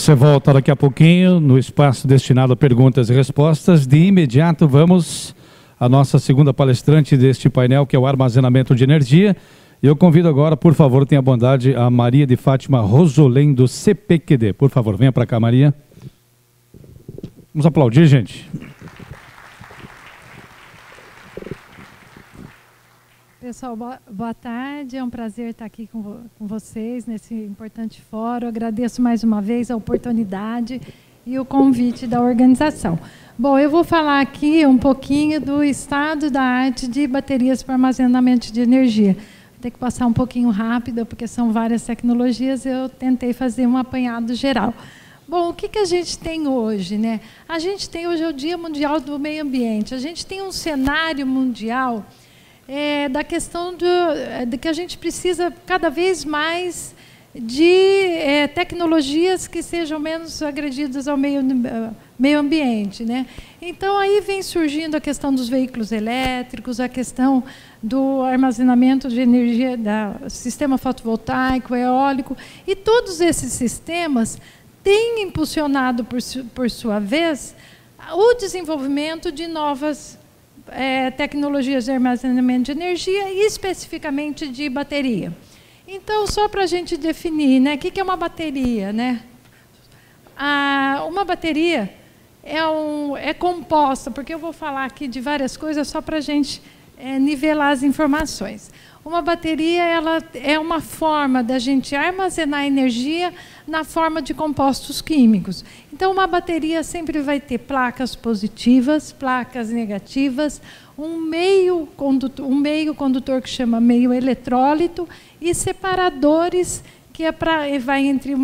Você volta daqui a pouquinho no espaço destinado a perguntas e respostas. De imediato, vamos à nossa segunda palestrante deste painel, que é o armazenamento de energia. E eu convido agora, por favor, tenha a bondade, a Maria de Fátima Rosolém, do CPQD. Por favor, venha para cá, Maria. Vamos aplaudir, gente. Pessoal, boa tarde. É um prazer estar aqui com vocês nesse importante fórum. Agradeço mais uma vez a oportunidade e o convite da organização. Bom, eu vou falar aqui um pouquinho do estado da arte de baterias para armazenamento de energia. Vou ter que passar um pouquinho rápido, porque são várias tecnologias. Eu tentei fazer um apanhado geral. Bom, o que a gente tem hoje, né? A gente tem hoje o Dia Mundial do Meio Ambiente. A gente tem um cenário mundial da questão de que a gente precisa cada vez mais de tecnologias que sejam menos agredidas ao meio ambiente, né? Então, aí vem surgindo a questão dos veículos elétricos, a questão do armazenamento de energia, do sistema fotovoltaico, eólico, e todos esses sistemas têm impulsionado, por sua vez, o desenvolvimento de novas tecnologias de armazenamento de energia e especificamente de bateria. Então, só para a gente definir, né, o que é uma bateria, né? Uma bateria é composta, porque eu vou falar aqui de várias coisas só para a gente nivelar as informações. Uma bateria ela é uma forma da gente armazenar energia na forma de compostos químicos. Então, uma bateria sempre vai ter placas positivas, placas negativas, um meio condutor que chama meio eletrólito e separadores que vai entre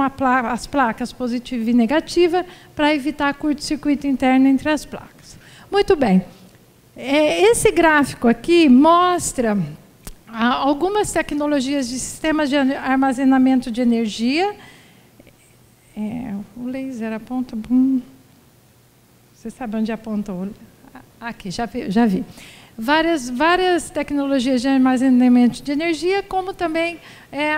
as placas positiva e negativa para evitar curto-circuito interno entre as placas. Muito bem. Esse gráfico aqui mostra algumas tecnologias de sistemas de armazenamento de energia. O laser aponta... Você sabe onde aponta? Aqui, já vi. Várias tecnologias de armazenamento de energia, como também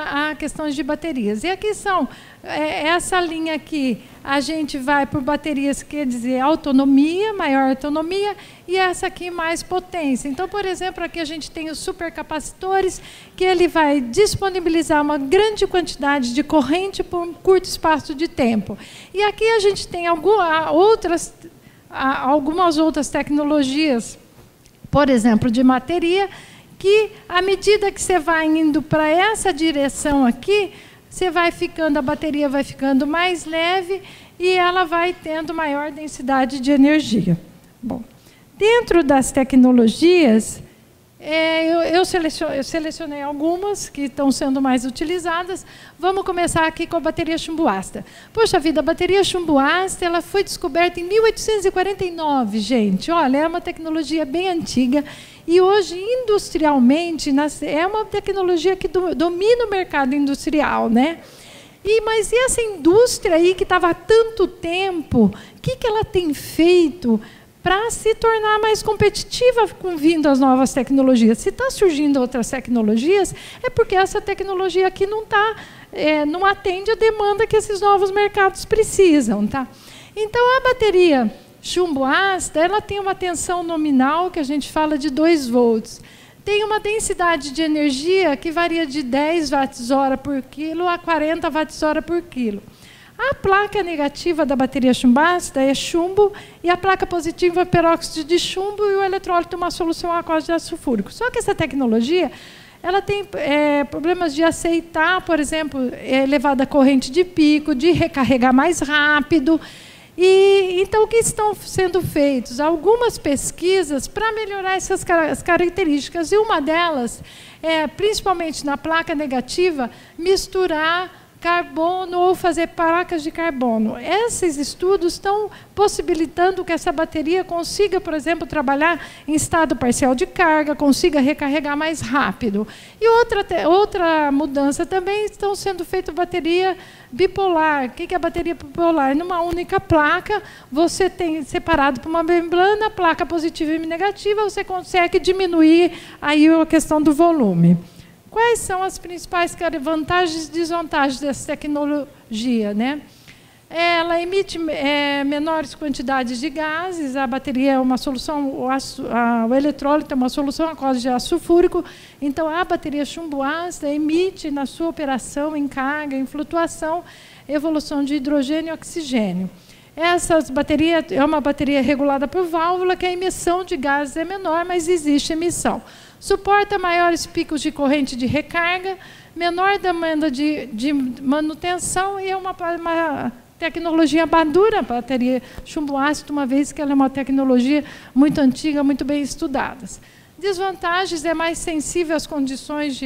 a questão de baterias. E aqui são, essa linha aqui, a gente vai por baterias, quer dizer, autonomia, maior autonomia, e essa aqui mais potência. Então, por exemplo, aqui a gente tem os supercapacitores, que ele vai disponibilizar uma grande quantidade de corrente por um curto espaço de tempo. E aqui a gente tem algumas outras tecnologias, por exemplo, de bateria, que à medida que você vai indo para essa direção aqui, a bateria vai ficando mais leve e ela vai tendo maior densidade de energia. Bom, dentro das tecnologias, eu selecionei algumas que estão sendo mais utilizadas. Vamos começar aqui com a bateria chumbo-ácido. Poxa vida, a bateria chumbo-ácido ela foi descoberta em 1849, gente. Olha, é uma tecnologia bem antiga e hoje, industrialmente, é uma tecnologia que domina o mercado industrial, né? Mas e essa indústria aí que estava há tanto tempo, o que ela tem feito para se tornar mais competitiva com vindo as novas tecnologias? Se está surgindo outras tecnologias, é porque essa tecnologia aqui não atende a demanda que esses novos mercados precisam, tá? Então, a bateria chumbo-ácido, ela tem uma tensão nominal, que a gente fala de 2 volts. Tem uma densidade de energia que varia de 10 watts-hora por quilo a 40 watts-hora por quilo. A placa negativa da bateria chumbo-ácida é chumbo e a placa positiva é peróxido de chumbo e o eletrólito uma solução aquosa de ácido sulfúrico. Só que essa tecnologia ela tem problemas de aceitar, por exemplo, elevada corrente de pico, de recarregar mais rápido. Então, o que estão sendo feitos? Algumas pesquisas para melhorar essas características. E uma delas é, principalmente na placa negativa, misturar carbono ou fazer placas de carbono. Esses estudos estão possibilitando que essa bateria consiga, por exemplo, trabalhar em estado parcial de carga, consiga recarregar mais rápido. E outra mudança também estão sendo feitas bateria bipolar. O que é a bateria bipolar? Numa única placa, você tem separado por uma membrana, placa positiva e negativa, você consegue diminuir aí a questão do volume. Quais são as principais vantagens e desvantagens dessa tecnologia, né? Ela emite menores quantidades de gases, a bateria é uma solução, o eletrólito é uma solução aquosa de ácido sulfúrico, então a bateria chumbo ácida emite na sua operação, em carga, em flutuação, evolução de hidrogênio e oxigênio. Essas baterias é uma bateria regulada por válvula, que a emissão de gases é menor, mas existe emissão. Suporta maiores picos de corrente de recarga, menor demanda de manutenção e é uma tecnologia madura, a bateria chumbo ácido, uma vez que ela é uma tecnologia muito antiga, muito bem estudada. Desvantagens: é mais sensível às condições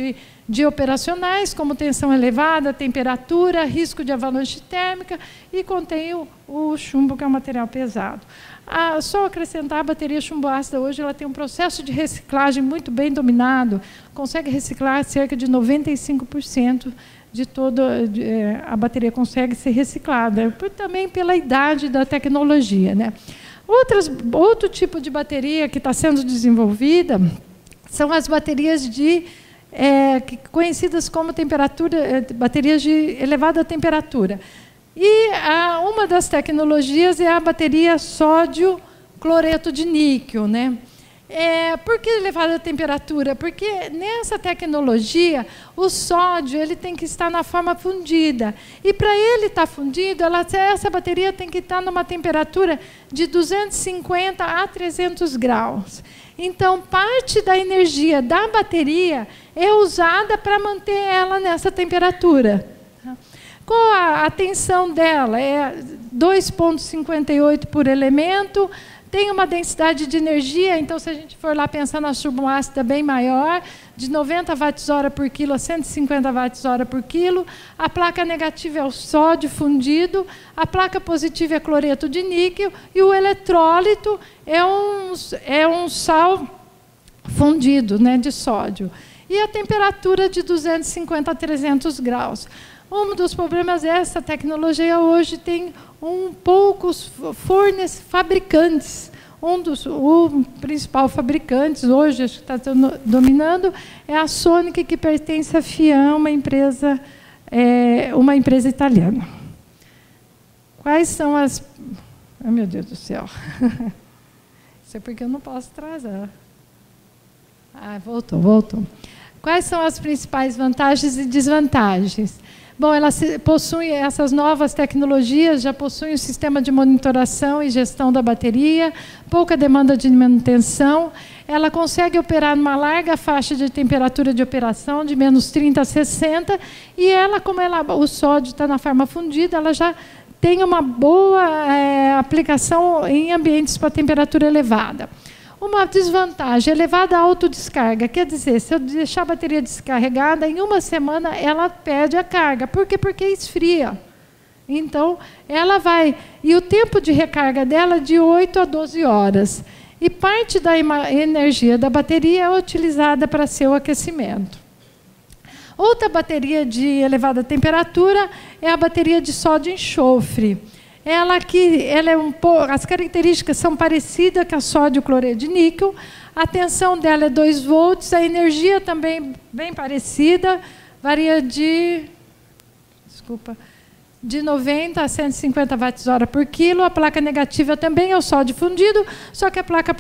de operacionais, como tensão elevada, temperatura, risco de avalanche térmica, e contém o chumbo, que é um material pesado. Só acrescentar, a bateria chumbo ácida hoje ela tem um processo de reciclagem muito bem dominado, consegue reciclar cerca de 95% de toda a bateria consegue ser reciclada, também pela idade da tecnologia, né? Outro tipo de bateria que está sendo desenvolvida são as baterias conhecidas como baterias de elevada temperatura. E uma das tecnologias é a bateria sódio cloreto de níquel, né? Por que elevada temperatura? Porque nessa tecnologia o sódio ele tem que estar na forma fundida. E para ele estar fundido, essa bateria tem que estar numa temperatura de 250 a 300 graus. Então, parte da energia da bateria é usada para manter ela nessa temperatura. Qual a tensão dela? É 2,58 por elemento. Tem uma densidade de energia, então, se a gente for lá pensar na chumbo ácida bem maior, de 90 watts-hora por quilo a 150 watts-hora por quilo. A placa negativa é o sódio fundido, a placa positiva é cloreto de níquel, e o eletrólito é um sal fundido, né, de sódio. E a temperatura de 250 a 300 graus. Um dos problemas é essa tecnologia hoje tem poucos fabricantes. O principal fabricante hoje, acho que está dominando, é a Sonic, que pertence à FIAM, uma empresa italiana. Quais são as... Ai, meu Deus do céu. Isso é porque eu não posso atrasar. Voltou. Quais são as principais vantagens e desvantagens? Bom, essas novas tecnologias já possuem um sistema de monitoração e gestão da bateria, pouca demanda de manutenção, ela consegue operar numa larga faixa de temperatura de operação, de menos 30 a 60, e como o sódio está na forma fundida, ela já tem uma boa aplicação em ambientes para temperatura elevada. Uma desvantagem: elevada autodescarga. Quer dizer, se eu deixar a bateria descarregada, em uma semana ela perde a carga. Por quê? Porque esfria. Então, ela vai... E o tempo de recarga dela é de 8 a 12 horas. E parte da energia da bateria é utilizada para seu aquecimento. Outra bateria de elevada temperatura é a bateria de sódio e enxofre. As características são parecidas com a sódio cloreto de níquel, a tensão dela é 2 volts, a energia também bem parecida, varia de 90 a 150 watts-hora por quilo. A placa negativa também é o sódio fundido, só que a placa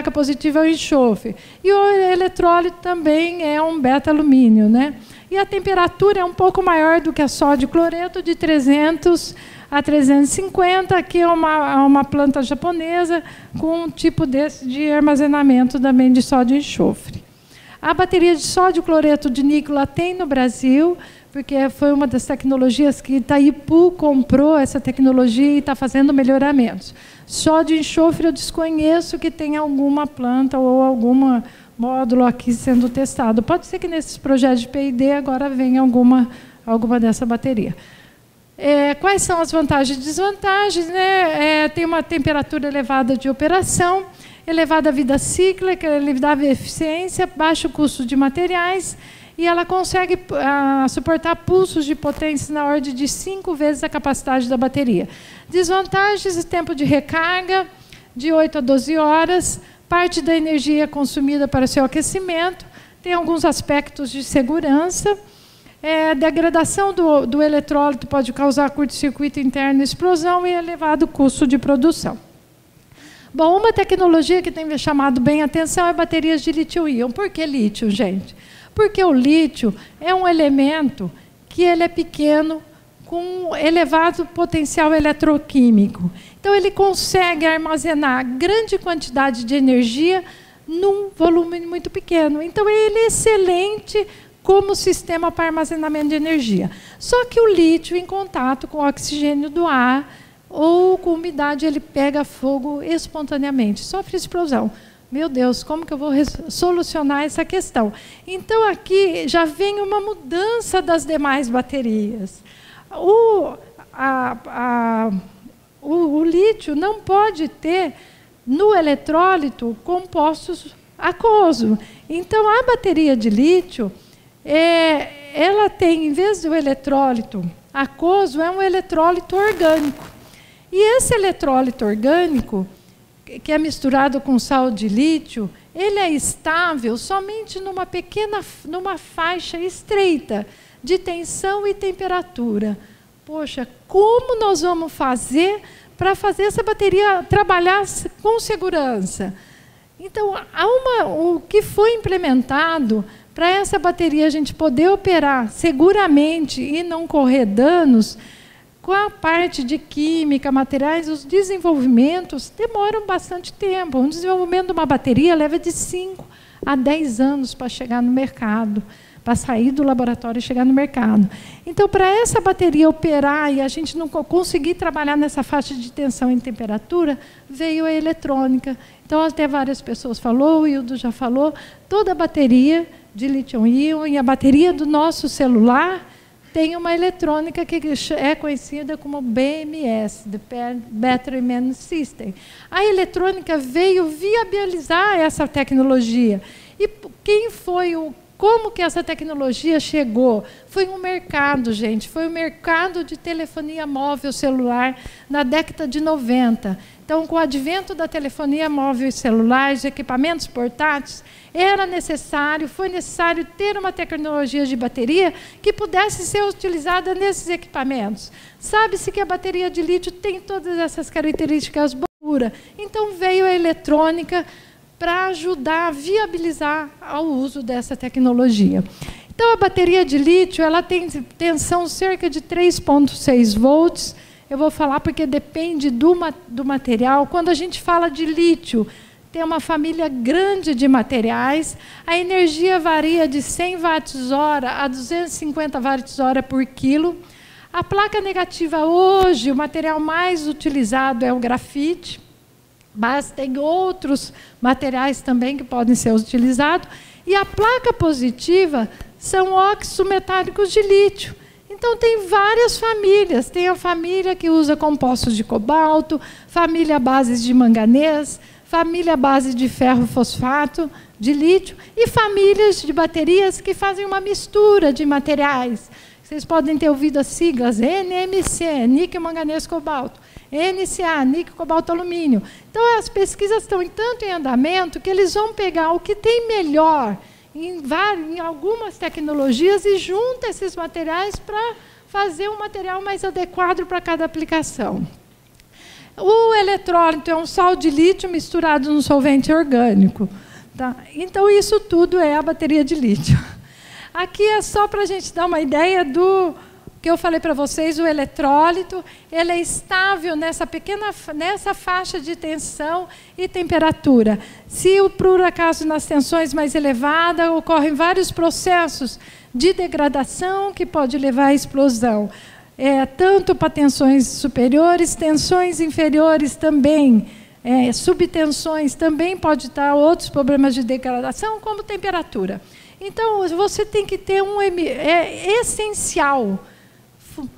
positiva é o enxofre. E o eletrólito também é um beta-alumínio, né? E a temperatura é um pouco maior do que a sódio cloreto, de 300 a 350, que é uma planta japonesa com um tipo desse de armazenamento também de sódio e enxofre. A bateria de sódio cloreto de níquel tem no Brasil, porque foi uma das tecnologias que Itaipu comprou essa tecnologia e está fazendo melhoramentos. Sódio e enxofre eu desconheço que tenha alguma planta ou algum módulo aqui sendo testado. Pode ser que nesses projetos de P&D agora venha alguma dessa bateria. Quais são as vantagens e desvantagens? Né? Tem uma temperatura elevada de operação, elevada vida cíclica, elevada eficiência, baixo custo de materiais, e ela consegue suportar pulsos de potência na ordem de 5 vezes a capacidade da bateria. Desvantagens: tempo de recarga de 8 a 12 horas, parte da energia consumida para seu aquecimento, tem alguns aspectos de segurança. degradação do eletrólito pode causar curto-circuito interno, explosão e elevado custo de produção. Bom, uma tecnologia que tem chamado bem a atenção é baterias de lítio-íon. Por que lítio, gente? Porque o lítio é um elemento que ele é pequeno, com elevado potencial eletroquímico. Então, ele consegue armazenar grande quantidade de energia num volume muito pequeno. Então, ele é excelente como sistema para armazenamento de energia. Só que o lítio, em contato com o oxigênio do ar ou com umidade, ele pega fogo espontaneamente, sofre explosão. Meu Deus, como que eu vou solucionar essa questão? Então, aqui já vem uma mudança das demais baterias. O lítio não pode ter no eletrólito compostos aquosos. Então, a bateria de lítio, ela tem, em vez do eletrólito aquoso, é um eletrólito orgânico. E esse eletrólito orgânico, que é misturado com sal de lítio, ele é estável somente numa faixa estreita de tensão e temperatura. Poxa, como nós vamos fazer para fazer essa bateria trabalhar com segurança? Então, o que foi implementado para essa bateria a gente poder operar seguramente e não correr danos, com a parte de química, materiais, os desenvolvimentos demoram bastante tempo. Um desenvolvimento de uma bateria leva de 5 a 10 anos para chegar no mercado, para sair do laboratório e chegar no mercado. Então, para essa bateria operar e a gente não conseguir trabalhar nessa faixa de tensão e temperatura, veio a eletrônica. Então, até várias pessoas falaram, o Hildo já falou, toda a bateria de lítio-íon e a bateria do nosso celular tem uma eletrônica que é conhecida como BMS, the Battery Management System. A eletrônica veio viabilizar essa tecnologia. E como que essa tecnologia chegou? Foi um mercado, gente, foi um mercado de telefonia móvel celular na década de 90. Então, com o advento da telefonia móvel e celular, de equipamentos portáteis, foi necessário ter uma tecnologia de bateria que pudesse ser utilizada nesses equipamentos. Sabe-se que a bateria de lítio tem todas essas características boas. Então, veio a eletrônica para ajudar a viabilizar o uso dessa tecnologia. Então, a bateria de lítio ela tem tensão cerca de 3,6 volts. Eu vou falar porque depende do material. Quando a gente fala de lítio, tem uma família grande de materiais. A energia varia de 100 watts-hora a 250 watts-hora por quilo. A placa negativa hoje, o material mais utilizado é o grafite. Mas tem outros materiais também que podem ser utilizados. E a placa positiva são óxidos metálicos de lítio. Então, tem várias famílias. Tem a família que usa compostos de cobalto, família à base de manganês, família à base de ferro fosfato, de lítio, e famílias de baterias que fazem uma mistura de materiais. Vocês podem ter ouvido as siglas NMC, níquel, manganês, cobalto. NCA, níquel, cobalto, alumínio. Então, as pesquisas estão tanto em andamento que eles vão pegar o que tem melhor em algumas tecnologias e junta esses materiais para fazer um material mais adequado para cada aplicação. O eletrólito é um sal de lítio misturado num solvente orgânico. Tá? Então, isso tudo é a bateria de lítio. Aqui é só para a gente dar uma ideia do que eu falei para vocês, o eletrólito, ele é estável nessa faixa de tensão e temperatura. Se, por acaso, nas tensões mais elevadas, ocorrem vários processos de degradação que pode levar à explosão. Tanto para tensões superiores, tensões inferiores também, subtensões também pode estar outros problemas de degradação, como temperatura. Então, você tem que ter é essencial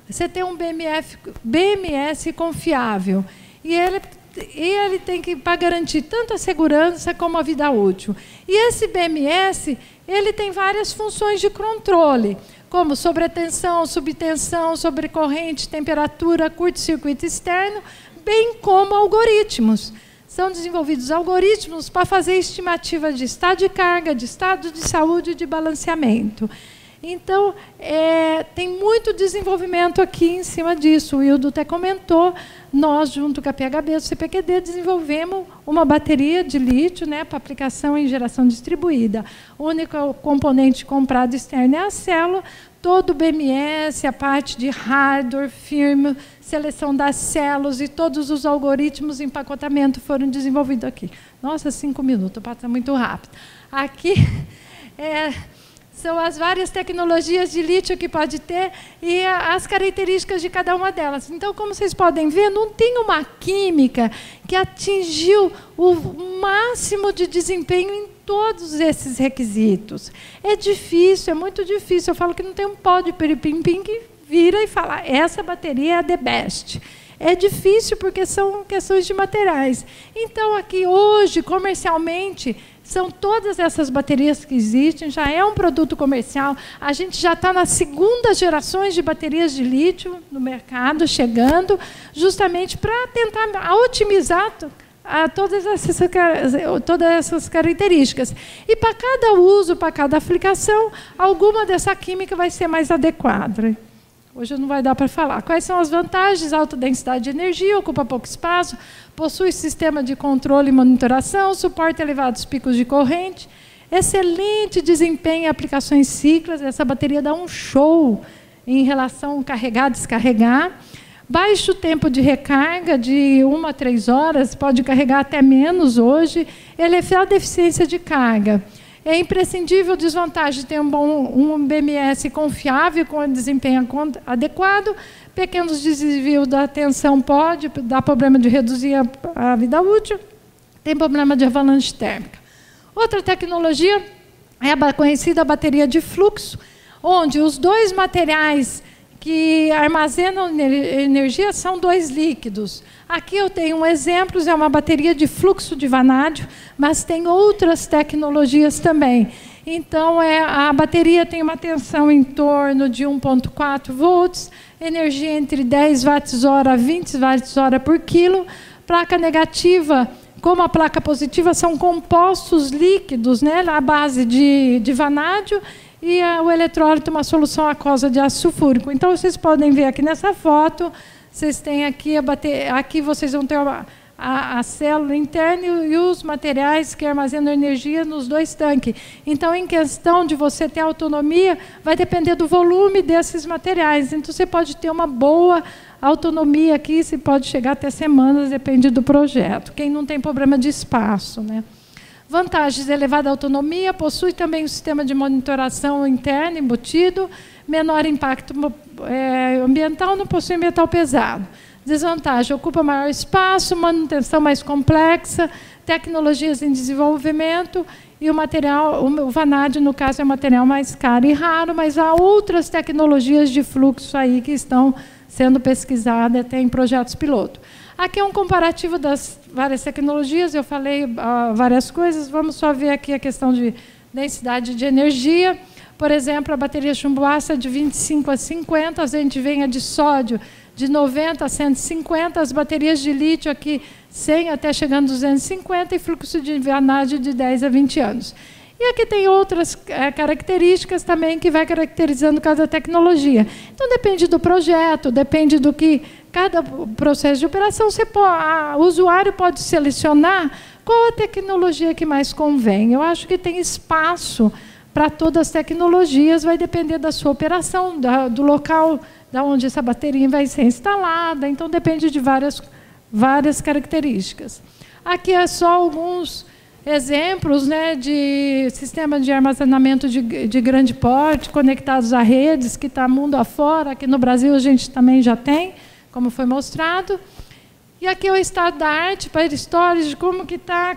você ter um BMS confiável. E ele tem que, para garantir tanto a segurança como a vida útil. E esse BMS, ele tem várias funções de controle, como sobretensão, subtensão, sobrecorrente, temperatura, curto-circuito externo, bem como algoritmos. São desenvolvidos algoritmos para fazer estimativa de estado de carga, de estado de saúde e de balanceamento. Então, tem muito desenvolvimento aqui em cima disso. O Hildo até comentou, nós, junto com a PHB do CPQD, desenvolvemos uma bateria de lítio, né, para aplicação em geração distribuída. O único componente comprado externo é a célula, todo o BMS, a parte de hardware, firmware, seleção das células e todos os algoritmos de empacotamento foram desenvolvidos aqui. Nossa, 5 minutos, passa muito rápido. Aqui são as várias tecnologias de lítio que pode ter e as características de cada uma delas. Então, como vocês podem ver, não tem uma química que atingiu o máximo de desempenho em todos esses requisitos. É difícil, é muito difícil. Eu falo que não tem um pó de piripim-pim que vira e fala, essa bateria é a the best. É difícil porque são questões de materiais. Então, aqui hoje, comercialmente, são todas essas baterias que existem, já é um produto comercial. A gente já está nas segundas gerações de baterias de lítio no mercado, chegando, justamente para tentar otimizar todas essas características. E para cada uso, para cada aplicação, alguma dessa química vai ser mais adequada. Hoje não vai dar para falar. Quais são as vantagens? Alta densidade de energia, ocupa pouco espaço, possui sistema de controle e monitoração, suporta elevados picos de corrente, excelente desempenho em aplicações cíclicas. Essa bateria dá um show em relação a carregar, descarregar. Baixo tempo de recarga, de 1 a 3 horas, pode carregar até menos hoje. Elevada eficiência de carga. É imprescindível, desvantagem, ter um BMS confiável, com desempenho adequado. Pequenos desvios da tensão pode dar problema de reduzir a vida útil. Tem problema de avalanche térmica. Outra tecnologia é a conhecida bateria de fluxo, onde os dois materiais que armazenam energia são 2 líquidos. Aqui eu tenho um exemplo, é uma bateria de fluxo de vanádio, mas tem outras tecnologias também. Então, a bateria tem uma tensão em torno de 1,4 volts, energia entre 10 watts-hora a 20 watts-hora por quilo. Placa negativa, como a placa positiva, são compostos líquidos, né, à base de vanádio, e o eletrólito, uma solução aquosa de ácido sulfúrico. Então, vocês podem ver aqui nessa foto, vocês têm aqui aqui vocês vão ter a célula interna e os materiais que armazenam energia nos 2 tanques. Então, em questão de você ter autonomia, vai depender do volume desses materiais. Então, você pode ter uma boa autonomia aqui, você pode chegar até semanas, depende do projeto. Quem não tem problema de espaço, né? Vantagens: elevada autonomia, possui também um sistema de monitoração interno embutido, menor impacto ambiental, não possui metal pesado. Desvantagem: ocupa maior espaço, manutenção mais complexa, tecnologias em desenvolvimento, e o vanádio, no caso, é um material mais caro e raro, mas há outras tecnologias de fluxo aí que estão sendo pesquisadas até em projetos piloto. Aqui é um comparativo das várias tecnologias, eu falei várias coisas, vamos só ver aqui a questão de densidade de energia. Por exemplo, a bateria chumbo ácido de 25 a 50, a gente vem a de sódio de 90 a 150, as baterias de lítio aqui 100 até chegando a 250 e fluxo de vanádio de 10 a 20 anos. E aqui tem outras características também que vai caracterizando cada tecnologia. Então, depende do projeto, depende do que cada processo de operação, o usuário pode selecionar qual a tecnologia que mais convém. Eu acho que tem espaço para todas as tecnologias, vai depender da sua operação, do local da onde essa bateria vai ser instalada, então depende de várias características. Aqui é só alguns exemplos, né, de sistema de armazenamento de grande porte, conectados a redes, que está mundo afora. Aqui no Brasil a gente também já tem, como foi mostrado. E aqui é o estado da arte para histórias de como que está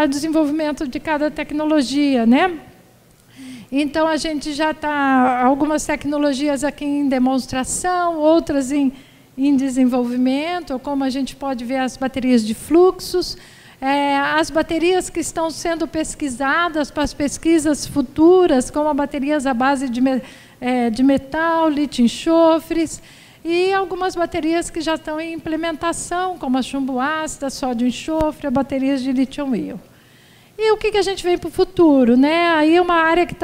o desenvolvimento de cada tecnologia, né? Então, a gente já está, algumas tecnologias aqui em demonstração, outras em desenvolvimento, como a gente pode ver as baterias de fluxos, as baterias que estão sendo pesquisadas para as pesquisas futuras, como as baterias à base de metal, lítio-enxofres, e algumas baterias que já estão em implementação, como a chumbo ácido, sódio-enxofre, baterias de lítio-íon. E o que a gente vem para o futuro, né? Aí é uma área que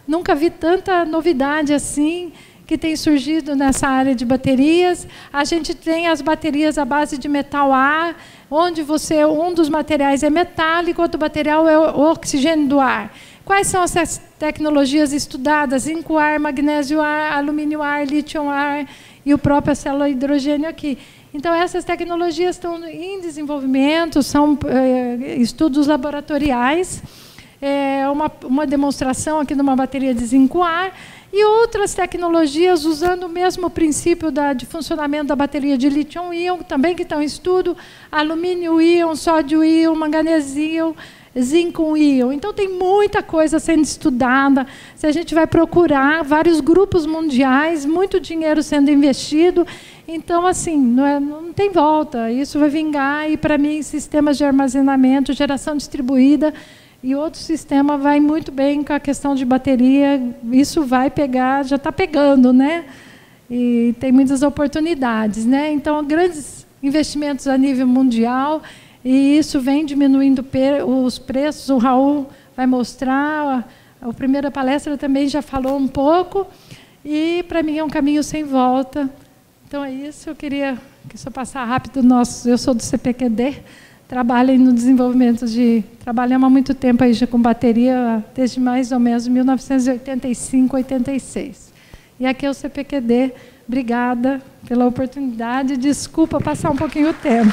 nunca vi tanta novidade assim, que tem surgido nessa área de baterias. A gente tem as baterias à base de metal-ar, onde um dos materiais é metálico, outro material é o oxigênio do ar. Quais são essas tecnologias estudadas? Zinco-ar, magnésio-ar, alumínio-ar, lítio-ar e o próprio célula hidrogênio aqui. Então, essas tecnologias estão em desenvolvimento, são estudos laboratoriais, uma demonstração aqui numa bateria de zinco-ar, e outras tecnologias usando o mesmo princípio de funcionamento da bateria de lítio-íon, também que estão em estudo, alumínio-íon, sódio-íon, manganês-íon, zinco-íon. Então, tem muita coisa sendo estudada. Se a gente vai procurar vários grupos mundiais, muito dinheiro sendo investido. Então, assim, não tem volta. Isso vai vingar. E, para mim, sistemas de armazenamento, geração distribuída e outro sistema vai muito bem com a questão de bateria. Isso vai pegar, já está pegando, né? E tem muitas oportunidades, né? Então, grandes investimentos a nível mundial. E isso vem diminuindo os preços. O Raul vai mostrar, a primeira palestra também já falou um pouco, e para mim é um caminho sem volta. Então é isso, eu queria que só passar rápido. Eu sou do CPQD, trabalho no desenvolvimento trabalhamos há muito tempo aí já com bateria, desde mais ou menos 1985, 86. E aqui é o CPQD, obrigada pela oportunidade, desculpa passar um pouquinho o tempo.